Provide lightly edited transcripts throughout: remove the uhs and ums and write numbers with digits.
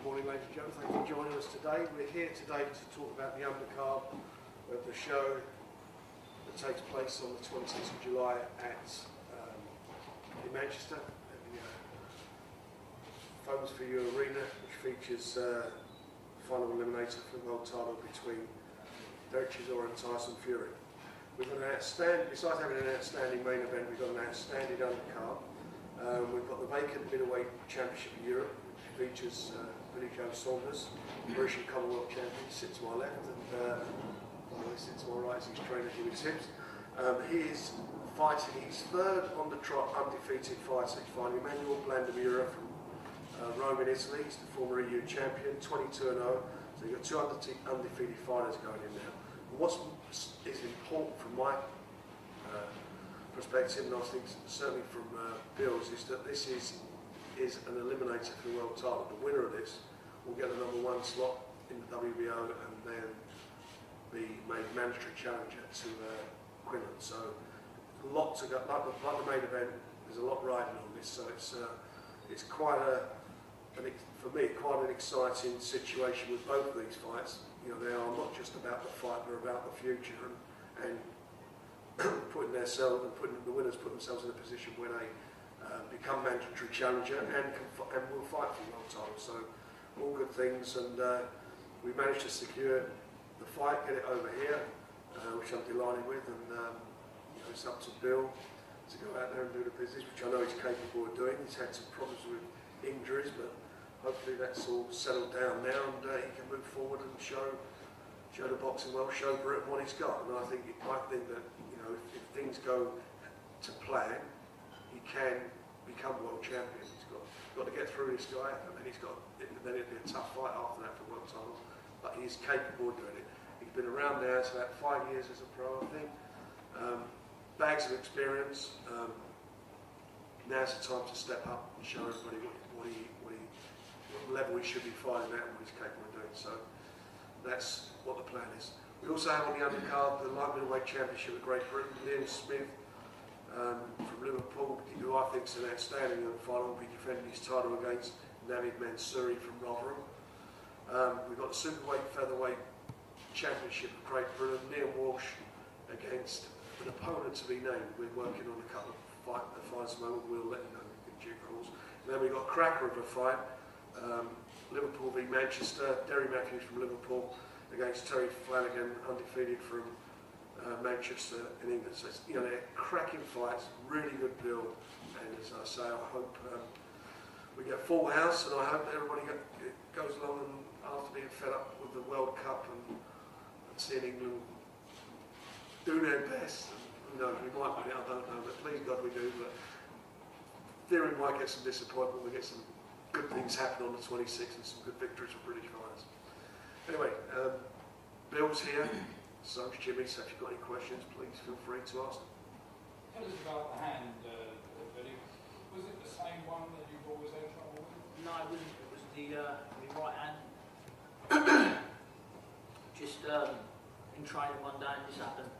Good morning, ladies and gentlemen. Thank you for joining us today. We're here today to talk about the undercard of the show that takes place on the 26th of July in Manchester at the Phones for You Arena, which features final eliminator for the world title between Derek Chisora and Tyson Fury. We've got an outstanding, besides having an outstanding main event, we've got an outstanding undercard. We've got the vacant middleweight championship of Europe, which features Saunders, British and Commonwealth champion, sits to my left, and he sits to my right as he's training him his hips. He is fighting his third on the trot undefeated fight. So he's fighting Emmanuel Blandamura from Rome in Italy. He's the former EU champion, 22-0. So you've got two undefeated fighters going in now. And what is important from my perspective, and I think certainly from Bill's, is that this is an eliminator for the world title. The winner of this will get the #1 slot in the WBO and then be made mandatory challenger to Quinlan. So a lot to go, like the main event, there's a lot riding on this. So it's quite for me, quite an exciting situation with both of these fights. You know, they are not just about the fight, they're about the future and putting themselves and the winners put themselves in a position where they become mandatory challenger and will fight for the world title. So all good things, and we managed to secure the fight, get it over here, which I'm delighted with, and you know, it's up to Bill to go out there and do the business, which I know he's capable of doing. He's had some problems with injuries, but hopefully that's all settled down now, and he can move forward and show the boxing world, show Britain what he's got. And I think that, you know, if things go to plan, he can become world champion. He's got to get through this guy, and then then it'll be a tough fight after that for world titles. But he's capable of doing it. He's been around now, it's about 5 years as a pro, I think. Bags of experience. Now's the time to step up and show everybody what level he should be fighting at and what he's capable of doing. So that's what the plan is. We also have on the undercard the light middleweight championship of Great Britain. Liam Smith from Liverpool, who I think is an outstanding young fighter, will be defending his title against Navid Mansouri from Rotherham. We've got the superweight featherweight championship of Great Britain. Liam Walsh against an opponent to be named. We're working on a couple of fights at the moment. We'll let you know in due course. And then we've got a cracker of a fight. Liverpool v Manchester, Derry Matthews from Liverpool against Terry Flanagan, undefeated from Manchester in England. So it's, you know, they're cracking fights, really good build, and as I say, I hope we get a full house, and I hope that everybody goes along and after being fed up with the World Cup and seeing England do their best. And, you know, we might win it, I don't know, but please God we do. But theory might get some disappointment, we get some good things happen on the 26th and some good victories for British fighters. Anyway, Bill's here, so's Jimmy, so if you've got any questions, please feel free to ask them. Tell us about the hand, Billy. Was it the same one that you've always had trouble with? No, it wasn't. It was the right hand. Just in training one day, and this happened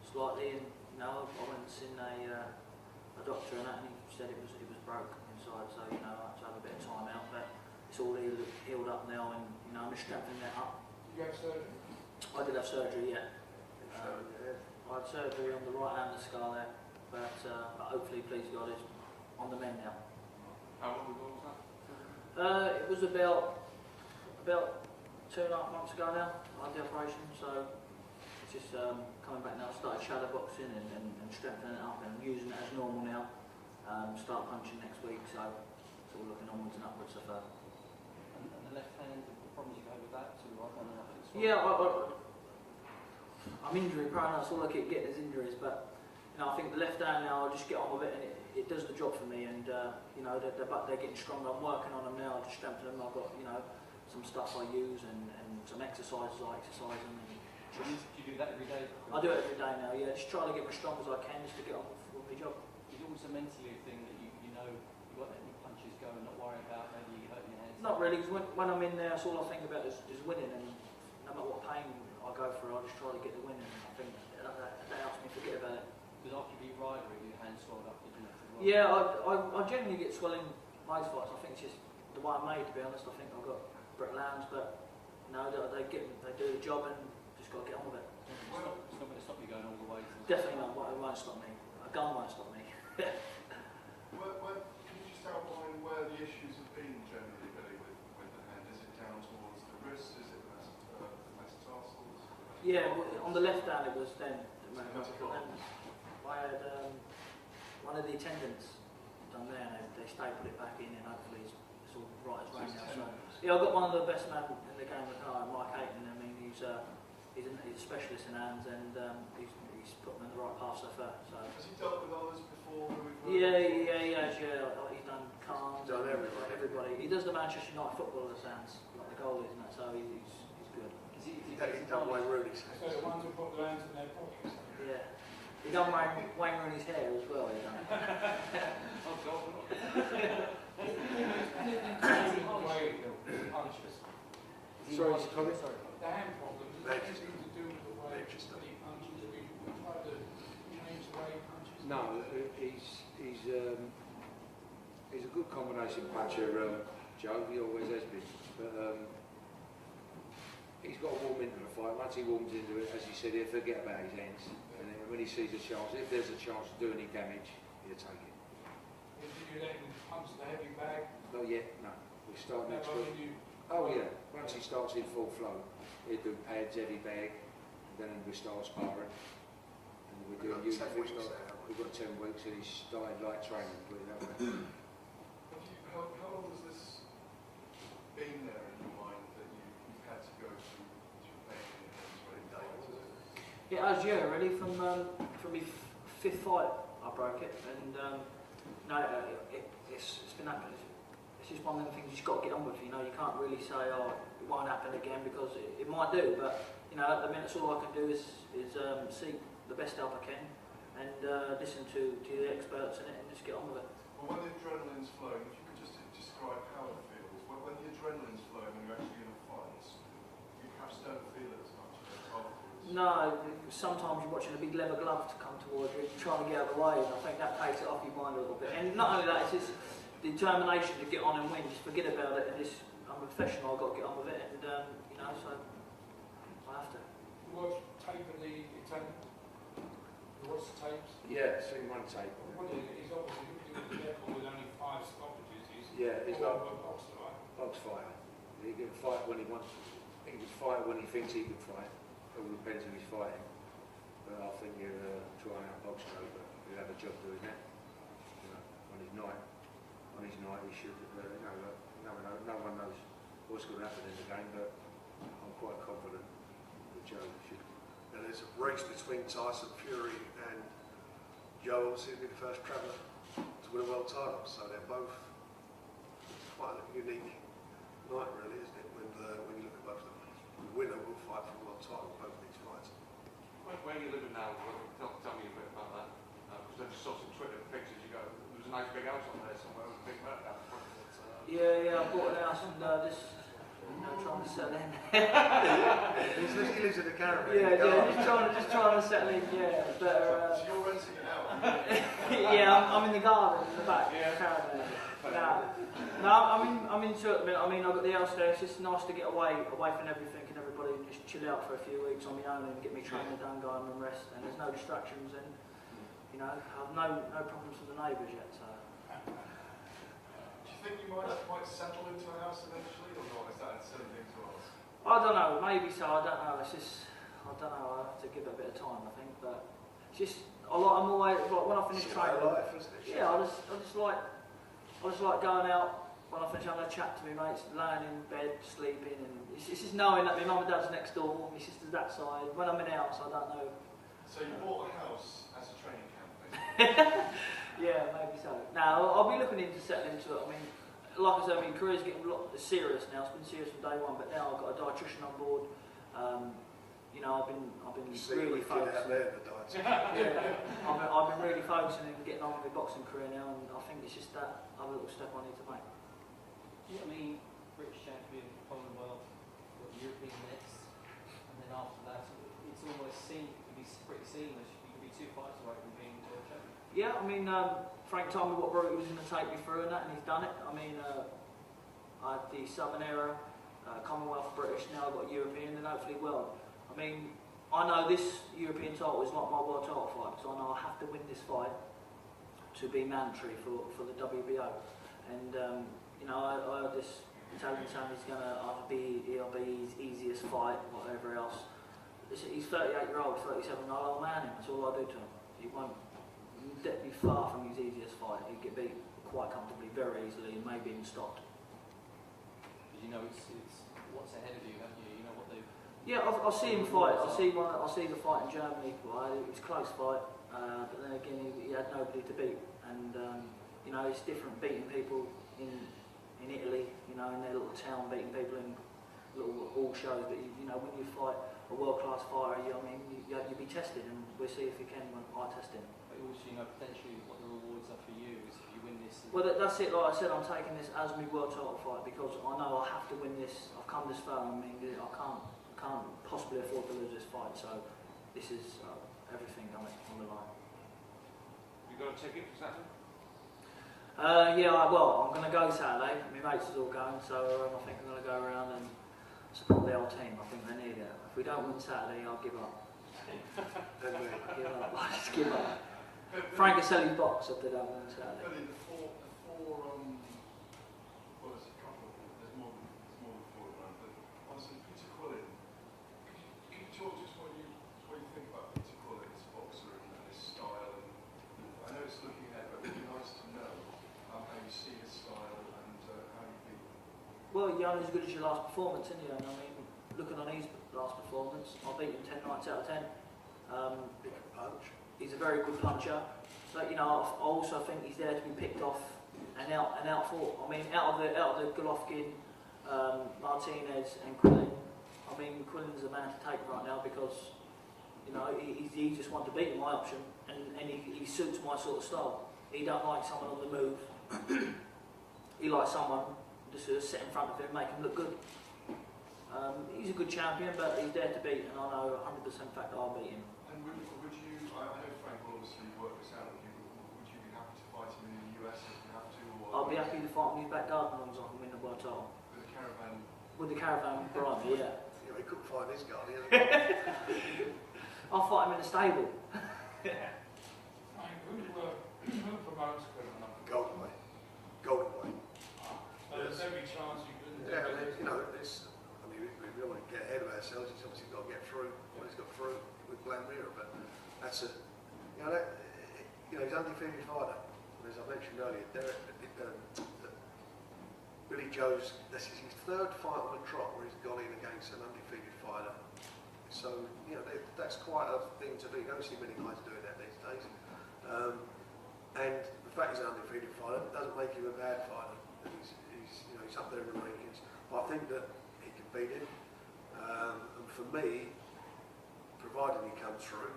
slightly, and you know, I went and seen a doctor and that, and he said it was broke inside, so you know, I had to have a bit of time out, but it's all healed up now, and you know, I'm just strengthening that up. Did you have surgery? I did have surgery, yeah. I had surgery on the right hand of the scar there, but hopefully, please God, it's on the mend now. How long ago was that? It was about 2.5 months ago now. I had the operation, so it's just coming back now. I started shadow boxing and strengthening it up and using it as normal now. Start punching next week, so it's all looking onwards and upwards so far. And the left hand, the problems you've had with that, sort of on and off? Yeah, I'm injury prone, that's all I keep getting is injuries, but you know, I think the left hand now, I just get on with it and it does the job for me, and you know, they're getting stronger. I'm working on them now, just strengthening them. I've got, you know, some stuff I use and some exercises I exercise them. Do you do that every day? I do it every day now, yeah, just try to get as strong as I can just to get on with my job. Is it almost a mentally thing that you know you've got to let your punches go and not worry about maybe hurting your hands? Not really, because when I'm in there, that's all I think about is winning, and no matter what pain I go through, I just try to get the win, and I think that helps me forget about it. Because after you beat Ryder, your hands swelled up, didn't it? Yeah, I generally get swelling most fights. I think it's just the way I'm made, to be honest. I think I've got brick lambs, but no, they do the job and just got to get on with it. It's not going to stop you going all the way to the Definitely not. It won't stop me. A gun won't stop me. Can you just outline where the issues have been generally, Billy, with the hand? Is it down towards the wrist? Is it the metatarsals? Yeah, on the left hand it was then. So And I had one of the attendants done there, and they stapled it back in, and hopefully it's all right as rain now. So yeah, I've got one of the best men in the game of the car, Mike Hayton. I mean, he's a specialist in hands, and he's put them in the right path so far. So. Has he dealt with others before? Yeah. He's done Carnes. Done everybody. He does the Manchester United footballers' hands, like the goalies and that. So he's good. He's done Wayne Rooney's. So the ones who put their hands in their pockets. Yeah. He done Wayne Rooney's hair as well. He done. Oh, God. Punches. Sorry, Tommy? The hand problem is Manchester. anything to do with the way Manchester. he punches. We try to change the way he punches. No, he's a good combination puncher, Joe. He always has been. But he's got to warm into the fight. Once he warms into it, as he said, he'll forget about his hands. And then when he sees a chance, if there's a chance to do any damage, he'll take it. Did you let him punch the heavy bag? Not yet, no. We start next Never week. you. Oh yeah, once he starts in full flow, he'll do pads, heavy bag, then we start sparring. And we're We've doing got 10 weeks now. We've got 10 weeks and he's started light training, put it that way. How long has this been there in your mind that you've had to go through pain in your hands when it died? It has, yeah, really. From my fifth fight, I broke it, and it's been happening. It's just one of the things you've got to get on with. You know, you can't really say, oh, it won't happen again, because it might do. But you know, at the minute, all I can do is seek the best help I can, and listen to the experts in it, and just get on with it. Well, when the adrenaline's flowing, if you could just describe how it feels. When the adrenaline's flowing and you're actually in a fight, you perhaps don't feel it as much afterwards. No, sometimes you're watching a big leather glove to come towards you, and trying to get out of the way, and I think that takes it off your mind a little bit. And not only that, it's just determination to get on and win. Just forget about it, and I'm a professional. I've got to get on with it, and you know, so I have to. You watch tape of the Italian? You watch the tapes? Yeah, seen one tape. What is it? He's obviously doing careful with only 5 stoppages. Yeah, he's all got over a boxer, right? box fighter. He can fight when he wants. He can fight when he thinks he can fight. It all depends who he's fighting. But I think he'll try out box trade, but he'll have a job doing that. You know, on his night. On his night, he should. No one knows what's going to happen in the game, but I'm quite confident that Joe should. And there's a race between Tyson Fury and Joe, obviously, will be the first traveller to win a world title. So they're both quite a unique night, really, isn't it? When you look at both of them, the winner will fight for the world title, both of these fights. Where are you living now? Tell me a bit about that. Because I just saw some Twitter pictures. You go, there was a nice big house on there somewhere with a big moat out front. Yeah, I bought a house and just trying to settle in. He lives in the caravan. Just trying to settle in. Yeah, but So you're renting it out? yeah, I'm in the garden in the back. Caravan. No, I'm into it. I mean, I've got the house there. It's just nice to get away from everything and everybody, and just chill out for a few weeks on my own and get me training done, go home and rest. And there's no distractions, and you know, I've no problems with the neighbours yet. So. Do you think you might settle into a house eventually, or not? Is that a silly thing to ask? I don't know, maybe so, I don't know. It's just, I don't know, I have to give it a bit of time, I think. But it's just, I'm always, like when I finish training, life, isn't it? yeah, I just like going out when I finish, having a chat to my mates, laying in bed, sleeping, and it's just knowing that my mum and dad's next door, my sister's that side. When I'm in the house, I don't know. So you bought a house as a training camp, basically? Yeah, maybe so. Now, I'll be looking into settling into it. I mean, like I said, my career's getting a lot serious now. It's been serious from day one, but now I've got a dietitian on board. You know, I've been really focusing. I've been really focusing and getting on with my boxing career now, and I think it's just that other little step I need to make. Yeah, I mean, British champion, Commonwealth, got European next, and then after that, it's almost pretty seamless. You could be 2 fights away from being world champion. Yeah, I mean, Frank told me what route he was going to take me through and that, and he's done it. I mean, I had the Southern era, Commonwealth, British, now I've got European and hopefully world. I mean, I know this European title is like my world title fight, because I know I have to win this fight to be mandatory for the WBO. And you know, I heard this Italian saying he's he'll be his easiest fight, whatever else. He's 38-year-old, 37, I'll man him, that's all I do to him. He won't be far from his easiest fight. He'd get beat quite comfortably, very easily, and maybe even stopped. Because you know it's what's ahead of you, haven't you? You know what they. Yeah, I see him fight. I see the fight in Germany. Well, it was a close fight, but then again he had nobody to beat, and you know, it's different beating people in Italy, you know, in their little town, beating people in little all shows. But you know, when you fight a world-class fighter, I mean, you'll be tested, and we'll see if you can when I test him. But also, you know, potentially what the rewards are for you is if you win this. Well, that's it. Like I said, I'm taking this as my world title fight because I know I have to win this. I've come this far. I mean, I can't possibly afford to lose this fight. So this is everything on the line. You got a ticket for Saturday? Yeah, well, I'm going to go Saturday. My mates is all going, so I think I'm going to go around and support the whole team. I think they need it. If we don't win Saturday, I'll give up. I just give up. Frank Caselli's box if they don't win Saturday. But in the four well, there's a couple of them. There's more than four around. But honestly, Peter Quillin, can you talk just what you think about Peter Quillin, his boxer and his style? And I know it's looking ahead, but it'd be nice to know how you see his style and how you beat him. Well, you're only as good as your last performance, isn't you? And I mean, looking on his last performance, I beat him 10 nights out of 10. Big punch. He's a very good puncher, but you know, I also think he's there to be picked off and out fought. I mean, out of the Golovkin, Martinez and Quillin. I mean, Quillin's the man to take right now because you know he just wanted to beat him, my option, and he suits my sort of style. He don't like someone on the move. He likes someone just to sit in front of him, make him look good. He's a good champion, but he's there to beat, and I know 100% fact I'll beat him. And would you, I know Frank will obviously work this out with you, but would you be happy to fight him in the US if you have to? Or I'll be happy to fight him in his back garden as long as I can win the world title. with a caravan? With the caravan behind me, yeah. You know, he couldn't find his guy, he I'll fight him in the stable. Frank, who promotes criminal? Golden Way. Golden Way. So there's every chance you couldn't Yeah, do it. you know, it's, I mean, we don't want to get ahead of ourselves. He's obviously got to get through what he's got through with Glanmira, but that's a, you know, he's undefeated fighter. And as I mentioned earlier, Billy Joe's, this is his third fight on the trot where he's gone in against an undefeated fighter. So, you know, that's quite a thing to do. You don't see many guys doing that these days. And the fact he's an undefeated fighter doesn't make him a bad fighter. He's up there in the rankings. But I think that he can beat him. And for me, provided he comes through,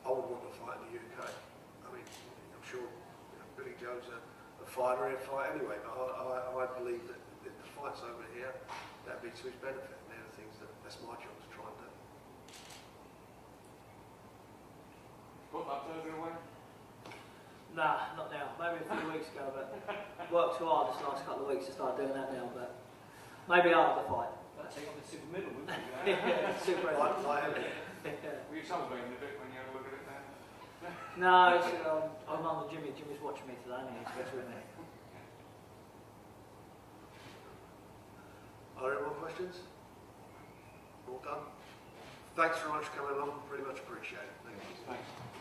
I would want to fight in the UK. I mean, I'm sure Billy Joe's a fighter, he'll fight anyway, but I believe that if the fight's over here, that'd be to his benefit. And they're the things that's my job to try and do. Put that Thursday away? Nah, not now. Maybe a few weeks ago, but worked too hard this last couple of weeks to start doing that now, but maybe after the fight. That'd take on the super middle, wouldn't it? Yeah, super. Like him. Were you celebrating a bit when you had a look at it there? No, it's, I'm on the Jimmy. Jimmy's watching me today, and he's with me. Are there any more questions? All done? Thanks very much for coming along. Really much appreciated. Thank you. Thanks.